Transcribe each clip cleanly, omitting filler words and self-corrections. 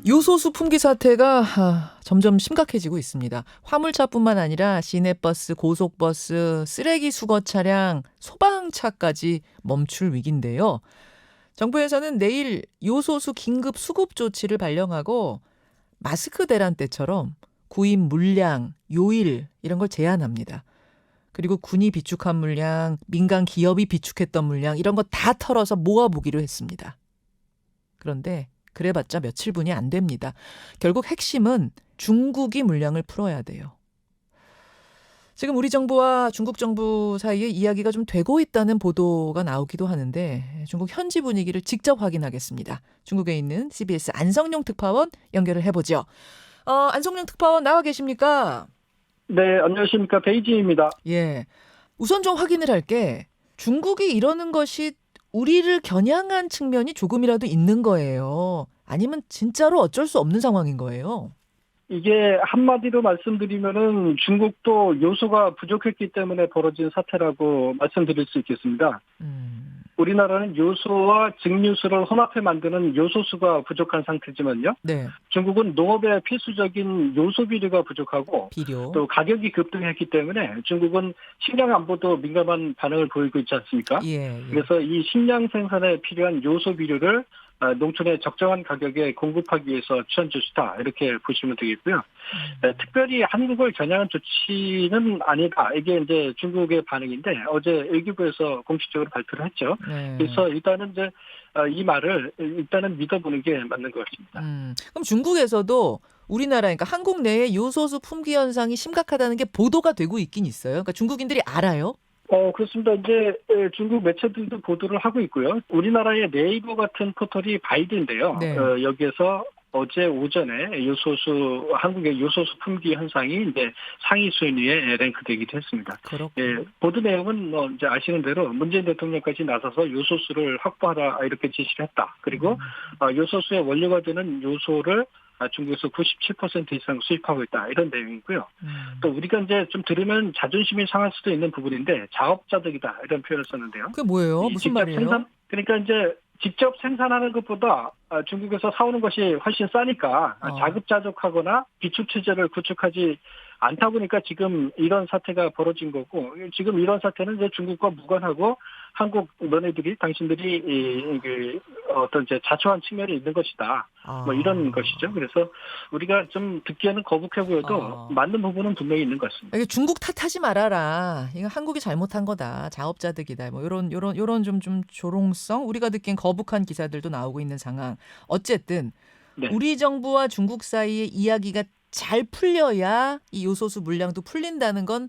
요소수 품귀 사태가 점점 심각해지고 있습니다. 화물차뿐만 아니라 시내버스, 고속버스, 쓰레기 수거 차량, 소방차까지 멈출 위기인데요. 정부에서는 내일 요소수 긴급 수급 조치를 발령하고 마스크 대란 때처럼 구입 물량, 요일 이런 걸 제한합니다. 그리고 군이 비축한 물량, 민간 기업이 비축했던 물량 이런 거 다 털어서 모아보기로 했습니다. 그런데 그래봤자 며칠분이 안 됩니다. 결국 핵심은 중국이 물량을 풀어야 돼요. 지금 우리 정부와 중국 정부 사이에 이야기가 좀 되고 있다는 보도가 나오기도 하는데 중국 현지 분위기를 직접 확인하겠습니다. 중국에 있는 CBS 안성룡 특파원 연결을 해보죠. 안성룡 특파원 나와 계십니까? 네, 안녕하십니까. 베이징입니다. 예. 우선 좀 확인을 할게. 중국이 이러는 것이 우리를 겨냥한 측면이 조금이라도 있는 거예요. 아니면 진짜로 어쩔 수 없는 상황인 거예요. 이게 한마디로 말씀드리면은 중국도 요소가 부족했기 때문에 벌어진 사태라고 말씀드릴 수 있겠습니다. 우리나라는 요소와 증류수를 혼합해 만드는 요소수가 부족한 상태지만요. 네. 중국은 농업에 필수적인 요소 비료가 부족하고 비료. 또 가격이 급등했기 때문에 중국은 식량 안보도 민감한 반응을 보이고 있지 않습니까? 예. 그래서 이 식량 생산에 필요한 요소 비료를 농촌에 적정한 가격에 공급하기 위해서 취한 조치다 이렇게 보시면 되겠고요. 특별히 한국을 겨냥한 조치는 아니다. 이게 이제 중국의 반응인데 어제 외교부에서 공식적으로 발표를 했죠. 네. 그래서 일단은 이제 이 말을 일단은 믿어보는 게 맞는 것 같습니다. 그럼 중국에서도 우리나라, 그러니까 한국 내에 요소수 품귀 현상이 심각하다는 게 보도가 되고 있긴 있어요. 그러니까 중국인들이 알아요? 그렇습니다. 이제 중국 매체들도 보도를 하고 있고요. 우리나라의 네이버 같은 포털이 바이드인데요. 네. 여기에서 어제 오전에 한국의 요소수 품귀 현상이 이제 상위 순위에 랭크되기도 했습니다. 그렇군요. 보도 내용은 이제 아시는 대로 문재인 대통령까지 나서서 요소수를 확보하라 이렇게 지시를 했다. 그리고 요소수의 원료가 되는 요소를 중국에서 97% 이상 수입하고 있다. 이런 내용이고요. 또 우리가 이제 좀 들으면 자존심이 상할 수도 있는 부분인데 자업자득이다. 이런 표현을 썼는데요. 그게 뭐예요? 무슨 말이에요? 그러니까 이제 직접 생산하는 것보다 중국에서 사오는 것이 훨씬 싸니까 자급자족하거나 비축 체제를 구축하지 않다 보니까 지금 이런 사태가 벌어진 거고, 지금 이런 사태는 이제 중국과 무관하고 한국 당신들이 어떤 이제 자초한 측면이 있는 것이다. 뭐 이런 것이죠. 그래서 우리가 좀 듣기에는 거북해 보여도 맞는 부분은 분명히 있는 것 같습니다. 이게 중국 탓하지 말아라. 이거 한국이 잘못한 거다. 자업자득이다. 뭐 요런 좀 조롱성, 우리가 듣기엔 거북한 기사들도 나오고 있는 상황. 어쨌든 네. 우리 정부와 중국 사이의 이야기가 잘 풀려야 이 요소수 물량도 풀린다는 건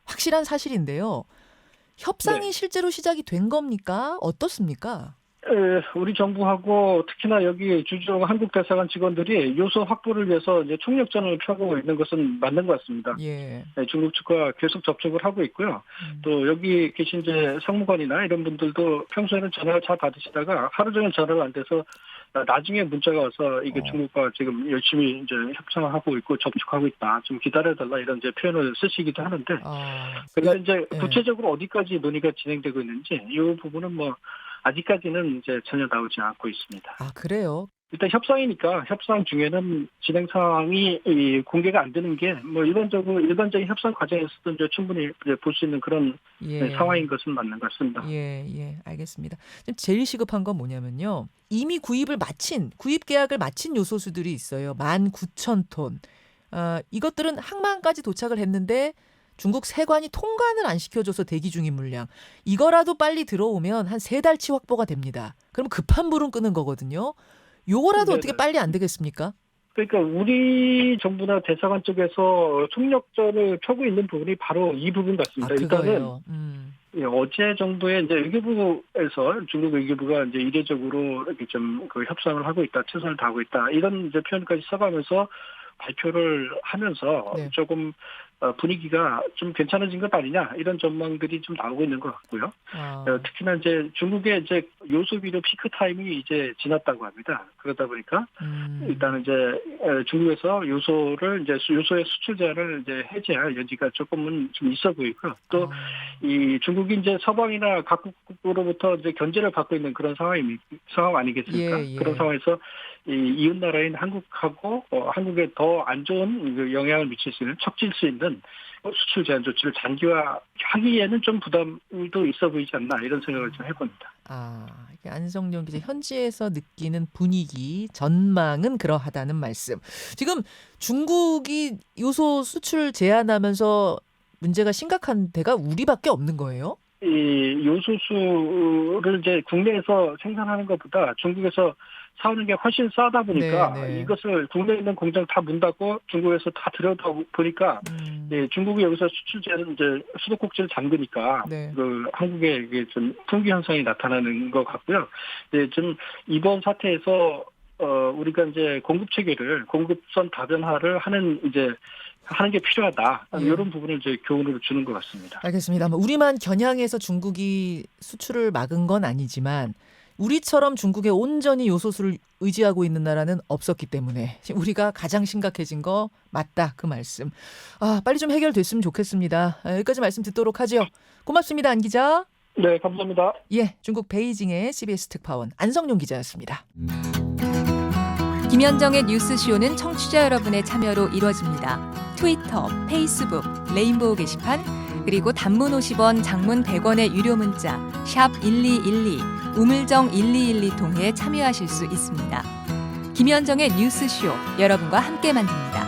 확실한 사실인데요. 협상이 실제로 시작이 된 겁니까? 어떻습니까? 우리 정부하고 특히나 여기 주중 한국 대사관 직원들이 요소 확보를 위해서 이제 총력전을 펴고 있는 것은 맞는 것 같습니다. 예. 중국 측과 계속 접촉을 하고 있고요. 또 여기 계신 이제 상무관이나 이런 분들도 평소에는 전화를 잘 받으시다가 하루 종일 전화가 안 돼서 나중에 문자가 와서 이게 중국과 지금 열심히 이제 협상을 하고 있고 접촉하고 있다. 좀 기다려달라 이런 이제 표현을 쓰시기도 하는데. 그런데 이제 구체적으로 어디까지 논의가 진행되고 있는지 이 부분은 뭐 아직까지는 이제 전혀 나오지 않고 있습니다. 그래요? 일단 협상이니까 협상 중에는 진행 상황이 공개가 안 되는 게 뭐 일반적인 협상 과정에서도 이제 충분히 볼 수 있는 그런 상황인 것은 맞는 것 같습니다. 예, 알겠습니다. 제일 시급한 건 뭐냐면요. 이미 구입 계약을 마친 요소수들이 있어요. 19,000톤. 이것들은 항만까지 도착을 했는데 중국 세관이 통관을 안 시켜줘서 대기 중인 물량. 이거라도 빨리 들어오면 한 3달치 확보가 됩니다. 그럼 급한 불은 끄는 거거든요. 요거라도 어떻게 빨리 안 되겠습니까? 그러니까 우리 정부나 대사관 쪽에서 총력전을 펴고 있는 부분이 바로 이 부분 같습니다. 그거예요. 일단은 어제 정도에 이제 외교부에서 중국 외교부가 이제 이례적으로 이렇게 좀 그 협상을 하고 있다, 최선을 다하고 있다 이런 이제 표현까지 써가면서 발표를 하면서 조금 분위기가 좀 괜찮아진 것 아니냐 이런 전망들이 좀 나오고 있는 것 같고요. 특히나 이제 중국의 이제 요소 비료 피크 타임이 이제 지났다고 합니다. 그러다 보니까 일단은 이제 중국에서 요소의 수출 제한을 이제 해제할 여지가 조금은 좀 있어 보이고요. 또 이 중국이 이제 서방이나 각국으로부터 이제 견제를 받고 있는 그런 상황 아니겠습니까? 예, 예. 그런 상황에서 이웃 나라인 한국하고 한국에 더 안 좋은 그 영향을 미칠 수 있는 척질 수 있는 수출 제한 조치를 장기화하기에는 좀 부담도 있어 보이지 않나 이런 생각을 좀 해봅니다. 이게 안성용 기자 현지에서 느끼는 분위기, 전망은 그러하다는 말씀. 지금 중국이 요소 수출 제한하면서 문제가 심각한 데가 우리밖에 없는 거예요? 이 요소수를 이제 국내에서 생산하는 것보다 중국에서 사오는 게 훨씬 싸다 보니까 네. 이것을 국내에 있는 공장 다 문 닫고 중국에서 다 들여다 보니까 중국이 여기서 수출 제한 이제 수도꼭지를 잠그니까 네. 그 한국에 이게 좀 풍기 현상이 나타나는 것 같고요. 좀 이번 사태에서 우리가 이제 공급 체계를 공급선 다변화를 하는 게 필요하다. 예. 이런 부분을 이제 교훈으로 주는 것 같습니다. 알겠습니다. 우리만 겨냥해서 중국이 수출을 막은 건 아니지만 우리처럼 중국에 온전히 요소수를 의지하고 있는 나라는 없었기 때문에 우리가 가장 심각해진 거 맞다 그 말씀. 빨리 좀 해결됐으면 좋겠습니다. 여기까지 말씀 듣도록 하죠. 고맙습니다, 안 기자. 네, 감사합니다. 예, 중국 베이징의 CBS 특파원 안성용 기자였습니다. 김현정의 뉴스쇼는 청취자 여러분의 참여로 이루어집니다. 트위터, 페이스북, 레인보우 게시판, 그리고 단문 50원, 장문 100원의 유료 문자 샵 1212, 우물정 1212 통해 참여하실 수 있습니다. 김현정의 뉴스쇼, 여러분과 함께 만듭니다.